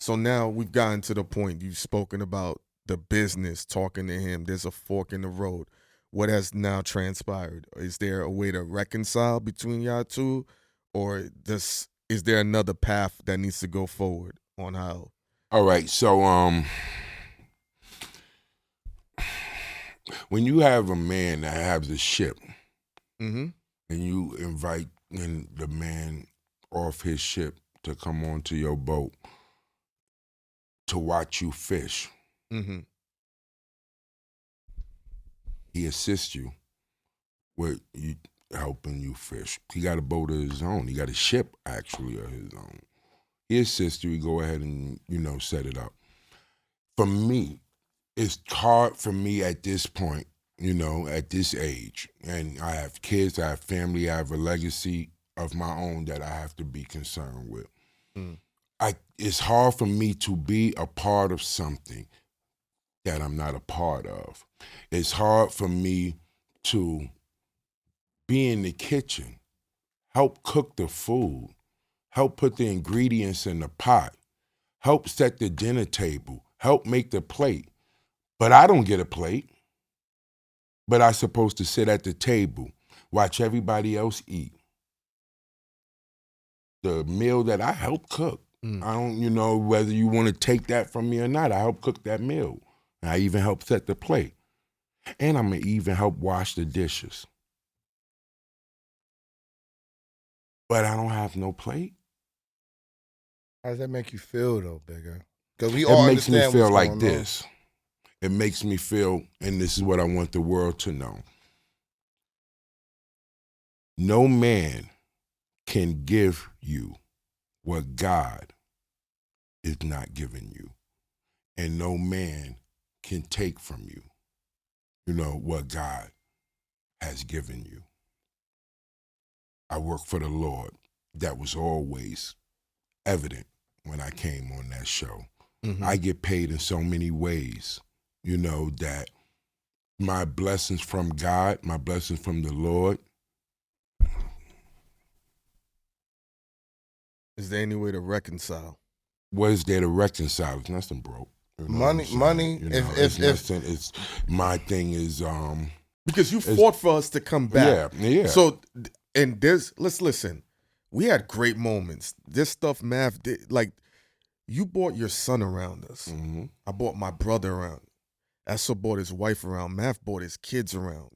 So now we've gotten to the point you've spoken about the business, talking to him. There's a fork in the road. What has now transpired? Is there a way to reconcile between y'all two, or is there another path that needs to go forward on how? All right, so when you have a man that has a ship, Mm-hmm. and you invite the man off his ship to come onto your boat to watch you fish, Mm-hmm. he assists you with helping you fish. He got a boat of his own. He got a ship actually of his own. He assists you. You go ahead and set it up. For me, it's hard for me at this point, at this age, and I have kids, I have family, I have a legacy of my own that I have to be concerned with. Mm. It's hard for me to be a part of something that I'm not a part of. It's hard for me to be in the kitchen, help cook the food, help put the ingredients in the pot, help set the dinner table, help make the plate. But I don't get a plate. But I'm supposed to sit at the table, watch everybody else eat. The meal that I help cook. I don't, whether you want to take that from me or not, I help cook that meal. And I even help set the plate. And I'm going to even help wash the dishes. But I don't have no plate. How does that make you feel, though, Bigga? Because we It all makes me understand feel what's like going this. It makes me feel, and this is what I want the world to know. No man can give you what God is not giving you. And no man can take from you, what God has given you. I work for the Lord. That was always evident when I came on that show. Mm-hmm. I get paid in so many ways, that my blessings from God, my blessings from the Lord. Is there any way to reconcile? What is there to reconcile? It's nothing broke. Money. It's my thing is Because you fought for us to come back. Yeah. So, and let's listen. We had great moments. This stuff, Math, like, you brought your son around us. Mm-hmm. I brought my brother around. Esso brought his wife around. Math brought his kids around.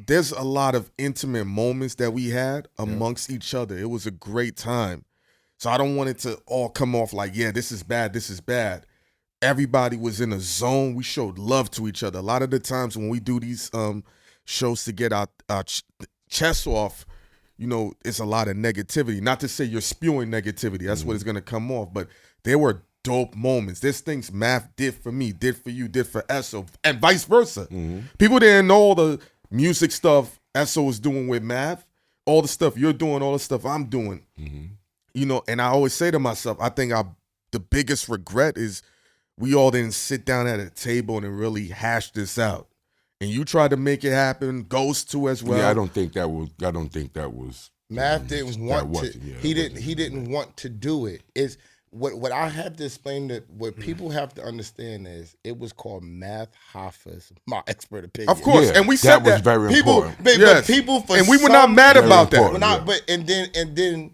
There's a lot of intimate moments that we had amongst each other. It was a great time. So I don't want it to all come off like, yeah, this is bad, this is bad. Everybody was in a zone. We showed love to each other. A lot of the times when we do these shows to get our chest off, it's a lot of negativity. Not to say you're spewing negativity. That's what it's going to come off. But there were dope moments. There's things Math did for me, did for you, did for Esso, and vice versa. Mm-hmm. People didn't know all the music stuff Esso was doing with Math, all the stuff you're doing, all the stuff I'm doing. Mm-hmm. And I always say to myself, I think the biggest regret is we all didn't sit down at a table and really hash this out. And you tried to make it happen. Ghost too as well. Yeah, I don't think that was. Math didn't want to. He didn't want to do it. It's what I have to explain that what people have to understand is it was called Math Hoffa's my expert opinion. Of course, and we said that was very important. Yes. People for and we were not mad about that. But and then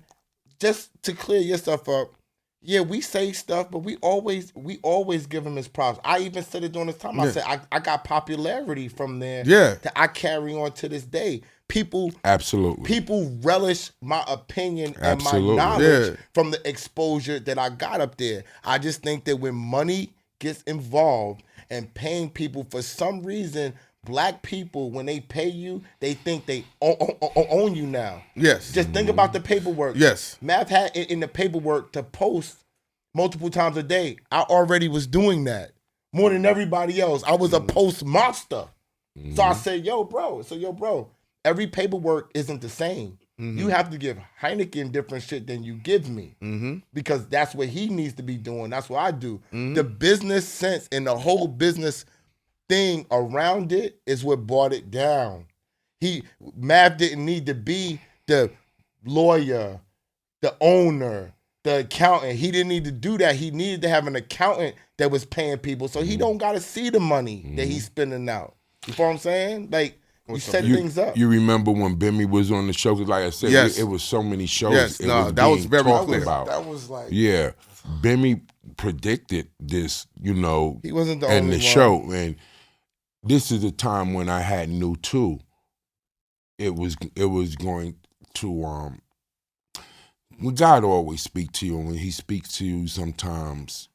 just to clear your stuff up. Yeah, we say stuff, but we always give him his props. I even said it during this time. I said I got popularity from there that I carry on to this day. People relish my opinion and my knowledge from the exposure that I got up there. I just think that when money gets involved and paying people, for some reason, Black people, when they pay you, they think they own you now. Yes. Just think about the paperwork. Yes. Math had it in the paperwork to post multiple times a day. I already was doing that more than everybody else. I was a post monster. So I said, yo, bro, every paperwork isn't the same. You have to give Hynaken different shit than you give me. Because that's what he needs to be doing. That's what I do. The business sense and the whole business thing around it is what brought it down. Math didn't need to be the lawyer, the owner, the accountant. He didn't need to do that. He needed to have an accountant that was paying people, so he don't got to see the money that he's spending out. You know what I'm saying? Like, you set things up. You remember when Bimmy was on the show? Because like I said, Yes. it was so many shows. Yes, it no, was that was being very talked clear. about. That was like, Yeah, Bimmy predicted this, he wasn't the only in the one. show, and this is a time when I had knew too. It was going to when God always speak to you, and when He speaks to you, sometimes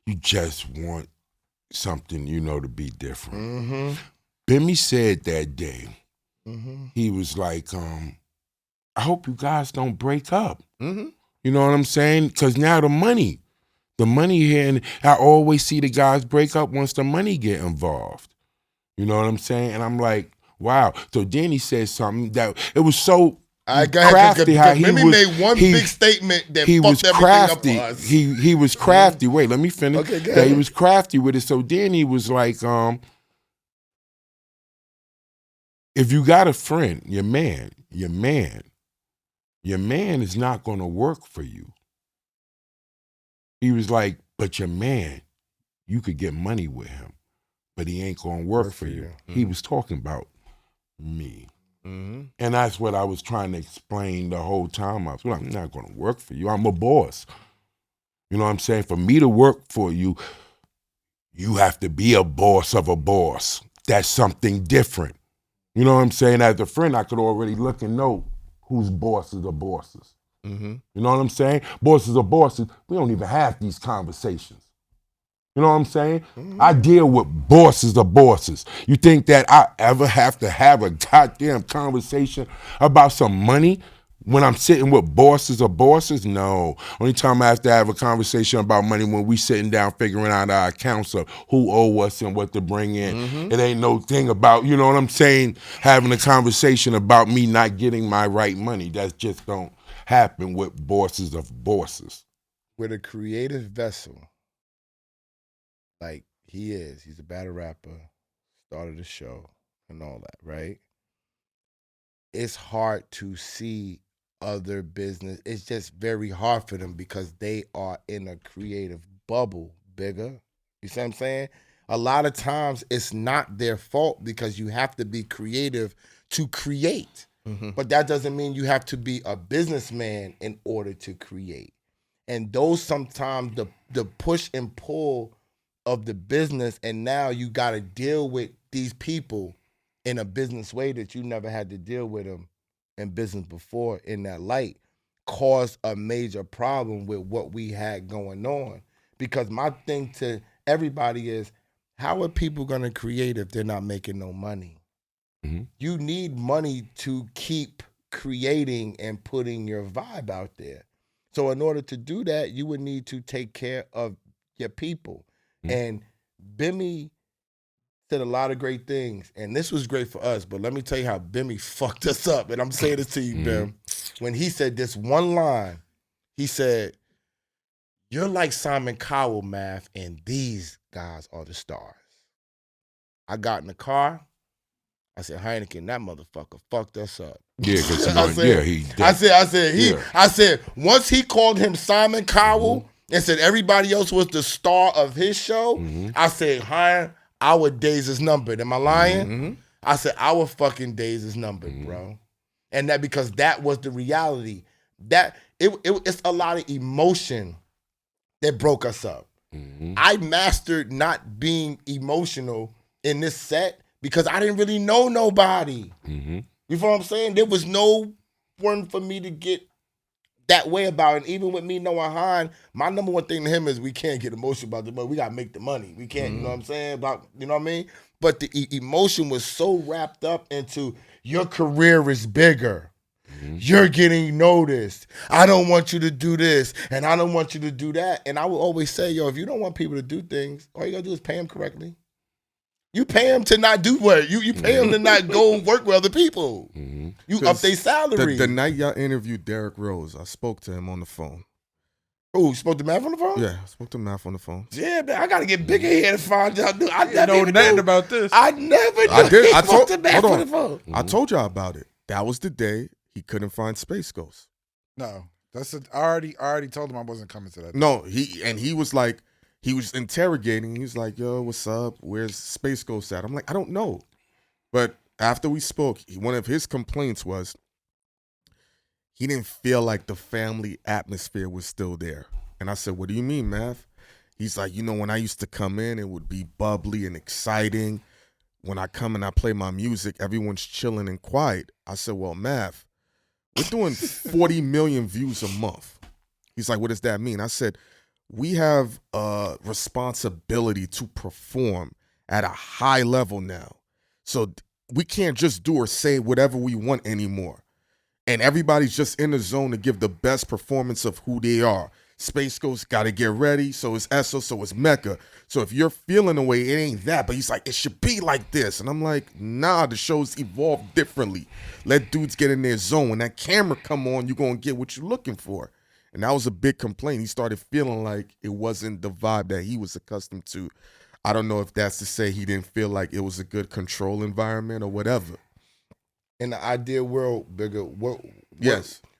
you just want something, to be different. Mm-hmm. Bimmy said that day, Mm-hmm. he was like, I hope you guys don't break up. Mm-hmm. You know what I'm saying? Because now the money here, and I always see the guys break up once the money get involved. You know what I'm saying? And I'm like, wow. So then he said something that it was so crafty how he Bimmy made one big statement that he was fucked crafty. everything up for us. He was crafty. Wait, let me finish. Okay, go Yeah, he ahead. was crafty with it. So then he was like, if you got a friend, your man is not going to work for you. He was like, but your man, you could get money with him, but he ain't going to work for you. Mm-hmm. He was talking about me. Mm-hmm. And that's what I was trying to explain the whole time. I was like, I'm not going to work for you. I'm a boss. You know what I'm saying? For me to work for you, you have to be a boss of a boss. That's something different. You know what I'm saying? As a friend, I could already look and know whose bosses are bosses. Mm-hmm. You know what I'm saying? Bosses are bosses. We don't even have these conversations. You know what I'm saying? Mm-hmm. I deal with bosses of bosses. You think that I ever have to have a goddamn conversation about some money when I'm sitting with bosses of bosses? No. Only time I have to have a conversation about money when we sitting down figuring out our accounts of who owe us and what to bring in. Mm-hmm. It ain't no thing about, you know what I'm saying, having a conversation about me not getting my right money. That just don't happen with bosses of bosses. With a creative vessel, like he's a battle rapper, started the show and all that, right? It's hard to see other business. It's just very hard for them because they are in a creative bubble, Bigga. You see what I'm saying? A lot of times it's not their fault because you have to be creative to create. Mm-hmm. But that doesn't mean you have to be a businessman in order to create. And those sometimes the push and pull of the business, and now you got to deal with these people in a business way that you never had to deal with them in business before in that light, caused a major problem with what we had going on. Because my thing to everybody is, how are people going to create if they're not making no money? Mm-hmm. You need money to keep creating and putting your vibe out there. So in order to do that, you would need to take care of your people. Mm-hmm. And Bimmy said a lot of great things, and this was great for us, but let me tell you how Bimmy fucked us up, and I'm saying this to you, Bim. When he said this one line, he said, "You're like Simon Cowell, Math, and these guys are the stars." I got in the car, I said, Hynaken, that motherfucker fucked us up. Yeah, because I said, once he called him Simon Cowell and said everybody else was the star of his show, I said, our days is numbered. Am I lying? Mm-hmm. I said, our fucking days is numbered, bro. And that because that was the reality. That it's a lot of emotion that broke us up. I mastered not being emotional in this set because I didn't really know nobody. You know what I'm saying? There was no one for me to get that way about it. Even with me knowing Hine, my number one thing to him is we can't get emotional about the money. We got to make the money. We can't, you know what I'm saying? You know what I mean? But the emotion was so wrapped up into your career is bigger. You're getting noticed. I don't want you to do this, and I don't want you to do that. And I will always say, yo, if you don't want people to do things, all you got to do is pay them correctly. You pay them to not do work. You pay them to not go work with other people. You up their salary. The night y'all interviewed Derrick Rose, I spoke to him on the phone. Oh, you spoke to Math on the phone? Yeah, I spoke to Math on the phone. Yeah, man, I got to get Bigga here to find out. I never know nothing about this. I never knew. I did. I spoke told. to Math Hold on the on. phone. I told y'all about it. That was the day he couldn't find Space Ghost. No. I already told him I wasn't coming to that. No, he was like, he was interrogating. He was like, yo, what's up? Where's Space Ghost at? I'm like, I don't know. But after we spoke, one of his complaints was he didn't feel like the family atmosphere was still there. And I said, what do you mean, Math? He's like, when I used to come in, it would be bubbly and exciting. When I come and I play my music, everyone's chilling and quiet. I said, well, Math, we're doing 40 million views a month. He's like, what does that mean? I said, we have a responsibility to perform at a high level now. So we can't just do or say whatever we want anymore. And everybody's just in the zone to give the best performance of who they are. Space Ghost got to get ready. So it's Esso, so it's Mecca. So if you're feeling the way, it ain't that. But he's like, it should be like this. And I'm like, nah, the show's evolved differently. Let dudes get in their zone. When that camera come on, you're going to get what you're looking for. And that was a big complaint. He started feeling like it wasn't the vibe that he was accustomed to. I don't know if that's to say he didn't feel like it was a good control environment or whatever. In the ideal world, Bigga,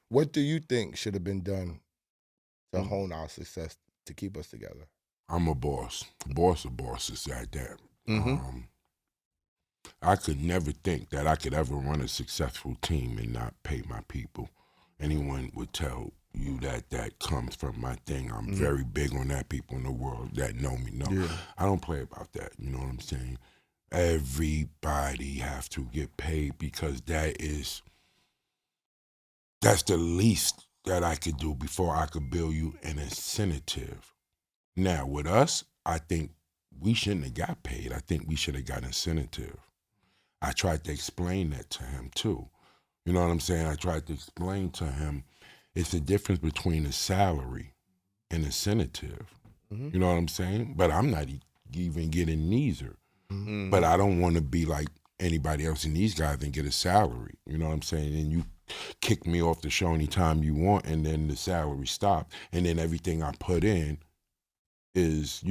what do you think should have been done to hone our success to keep us together? I'm a boss. Boss of bosses at that. Mm-hmm. I could never think that I could ever run a successful team and not pay my people. Anyone would tell you that comes from my thing. I'm very big on that. People in the world that know me know. Yeah. I don't play about that. You know what I'm saying? Everybody have to get paid because that's the least that I could do before I could build you an incentive. Now, with us, I think we shouldn't have got paid. I think we should have got incentive. I tried to explain that to him, too. You know what I'm saying? I tried to explain to him it's the difference between a salary and incentive. Mm-hmm. You know what I'm saying? But I'm not even getting neither. Mm-hmm. But I don't want to be like anybody else in these guys and get a salary. You know what I'm saying? And you kick me off the show anytime you want, and then the salary stopped. And then everything I put in is,